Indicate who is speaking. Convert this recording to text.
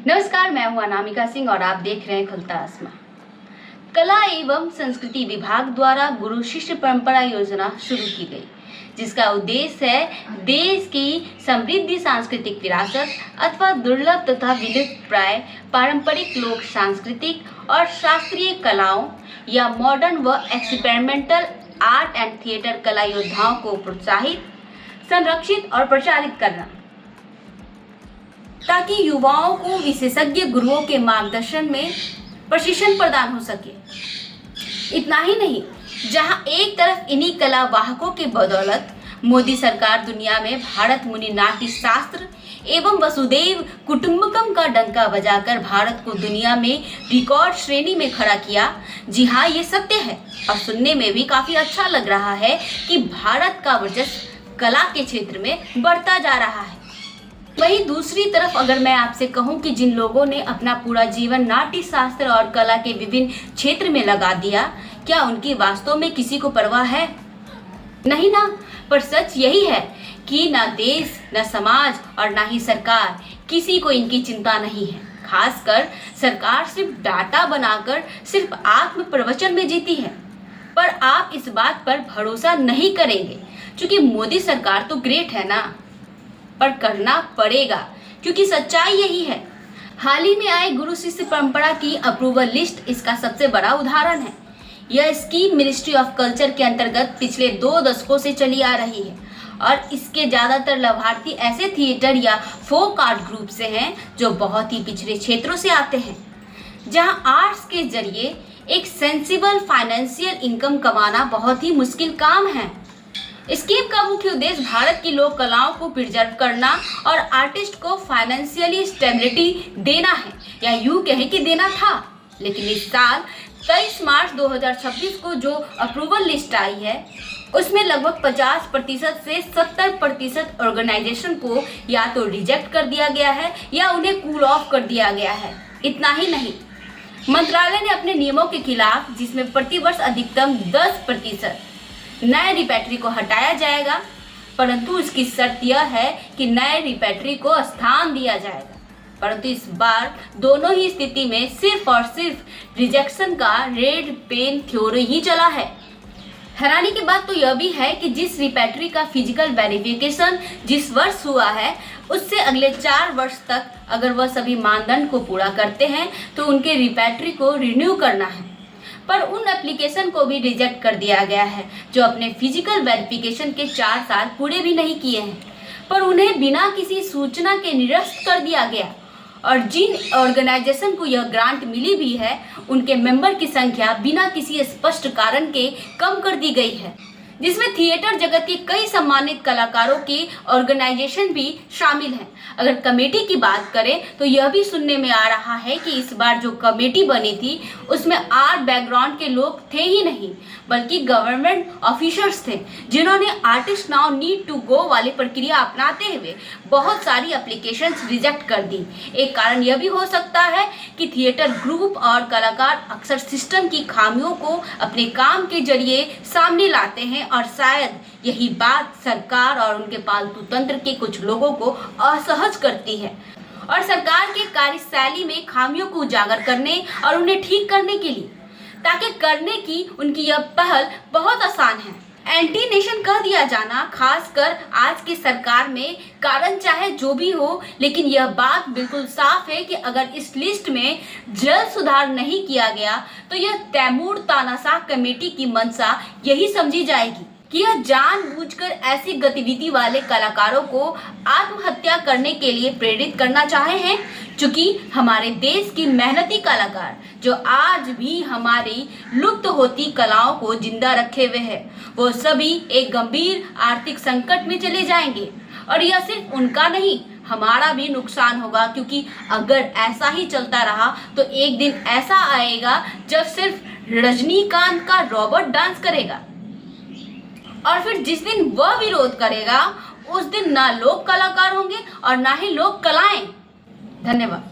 Speaker 1: नमस्कार, मैं हूं अनामिका सिंह और आप देख रहे हैं खुलता आसमां। कला एवं संस्कृति विभाग द्वारा गुरु शिष्य परंपरा योजना शुरू की गई, जिसका उद्देश्य है देश की समृद्धि सांस्कृतिक विरासत अथवा दुर्लभ तथा विलुप्त प्राय पारंपरिक लोक सांस्कृतिक और शास्त्रीय कलाओं या मॉडर्न व एक्सपेरिमेंटल आर्ट एंड थिएटर कला योद्धाओं को प्रोत्साहित, संरक्षित और प्रचारित करना, ताकि युवाओं को विशेषज्ञ गुरुओं के मार्गदर्शन में प्रशिक्षण प्रदान हो सके। इतना ही नहीं, जहां एक तरफ इन्हीं कला वाहकों के बदौलत मोदी सरकार दुनिया में भारत मुनि नाट्य शास्त्र एवं वसुदेव कुटुंबकम का डंका बजाकर भारत को दुनिया में रिकॉर्ड श्रेणी में खड़ा किया। जी हाँ, ये सत्य है और सुनने में भी काफी अच्छा लग रहा है कि भारत का वर्चस्व कला के क्षेत्र में बढ़ता जा रहा है। वहीं दूसरी तरफ अगर मैं आपसे कहूं कि जिन लोगों ने अपना पूरा जीवन नाट्य शास्त्र और कला के विभिन्न क्षेत्र में लगा दिया, क्या उनकी वास्तव में किसी को परवाह है? नहीं ना। पर सच यही है कि ना देश, ना समाज और ना ही सरकार, किसी को इनकी चिंता नहीं है। खासकर सरकार सिर्फ डाटा बनाकर सिर्फ आत्म प्रवचन में जीती है। पर आप इस बात पर भरोसा नहीं करेंगे क्योंकि मोदी सरकार तो ग्रेट है ना, पर करना पड़ेगा क्योंकि सच्चाई यही है। हाल ही में आए गुरु शिष्य परंपरा की अप्रूवल लिस्ट इसका सबसे बड़ा उदाहरण है। यह स्कीम मिनिस्ट्री ऑफ कल्चर के अंतर्गत पिछले 2 दशकों से चली आ रही है और इसके ज्यादातर लाभार्थी ऐसे थिएटर या फोक आर्ट ग्रुप से हैं जो बहुत ही पिछड़े क्षेत्रों से आते हैं, जहां आर्ट्स के जरिए एक सेंसिबल फाइनेंशियल इनकम कमाना बहुत ही मुश्किल काम है। स्कीम का मुख्य उद्देश्य भारत की लोक कलाओं को प्रिजर्व करना और आर्टिस्ट को फाइनेंशियली स्टेबिलिटी देना है, या यूं कहें कि देना था। लेकिन इस साल 23 मार्च 2026 को जो अप्रूवल लिस्ट आई है, उसमें लगभग 50% से 70% ऑर्गेनाइजेशन को या तो रिजेक्ट कर दिया गया है या उन्हें कूल ऑफ कर दिया गया है। इतना ही नहीं, मंत्रालय ने अपने नियमों के खिलाफ, जिसमें प्रतिवर्ष अधिकतम 10% नए रिपेट्री को हटाया जाएगा, परंतु इसकी शर्त यह है कि नए रिपेट्री को स्थान दिया जाएगा। परंतु इस बार दोनों ही स्थिति में सिर्फ और सिर्फ रिजेक्शन का रेड पेन थ्योरी ही चला है। हैरानी की बात तो यह भी है कि जिस रिपेट्री का फिजिकल वेरिफिकेशन जिस वर्ष हुआ है, उससे अगले 4 वर्ष तक अगर वह सभी मानदंड को पूरा करते हैं तो उनके रिपेट्री को रिन्यू करना है। पर उन एप्लीकेशन को भी रिजेक्ट कर दिया गया है जो अपने फिजिकल वेरिफिकेशन के 4 साल पूरे भी नहीं किए हैं, पर उन्हें बिना किसी सूचना के निरस्त कर दिया गया। और जिन ऑर्गेनाइजेशन को यह ग्रांट मिली भी है, उनके मेंबर की संख्या बिना किसी स्पष्ट कारण के कम कर दी गई है, जिसमें थिएटर जगत के कई सम्मानित कलाकारों की ऑर्गेनाइजेशन भी शामिल हैं। अगर कमेटी की बात करें तो यह भी सुनने में आ रहा है कि इस बार जो कमेटी बनी थी उसमें आर्ट बैकग्राउंड के लोग थे ही नहीं, बल्कि गवर्नमेंट ऑफिसर्स थे, जिन्होंने artist now need to go वाली प्रक्रिया अपनाते हुए बहुत सारी एप्लीकेशंस रिजेक्ट कर दी। एक कारण यह भी हो सकता है कि थिएटर ग्रुप और कलाकार अक्सर सिस्टम की खामियों को अपने काम के जरिए सामने लाते हैं और शायद यही बात सरकार और उनके पालतू तंत्र के कुछ लोगों को असहज करती है और सरकार के कार्यशैली में खामियों को उजागर करने और उन्हें ठीक करने के लिए, ताकि करने की उनकी यह पहल बहुत आसान है। एंटी नेशन कह दिया जाना, खासकर आज की सरकार में, कारण चाहे जो भी हो, लेकिन यह बात बिल्कुल साफ है कि अगर इस लिस्ट में जल्द सुधार नहीं किया गया तो यह तैमूर तानाशाह कमेटी की मंशा यही समझी जाएगी कि यह जानबूझकर ऐसी गतिविधि वाले कलाकारों को आत्महत्या करने के लिए प्रेरित करना चाहे हैं। चूंकि हमारे देश की मेहनती कलाकार जो आज भी हमारी लुप्त होती कलाओं को जिंदा रखे हुए हैं, वो सभी एक गंभीर आर्थिक संकट में चले जाएंगे। और यह सिर्फ उनका नहीं, हमारा भी नुकसान होगा, क्योंकि अगर ऐसा ही चलता रहा तो एक दिन ऐसा आएगा जब सिर्फ रजनीकांत का रॉबर्ट डांस करेगा, और फिर जिस दिन वह विरोध करेगा उस दिन ना लोग कलाकार होंगे और ना ही लोग कलाएं। धन्यवाद।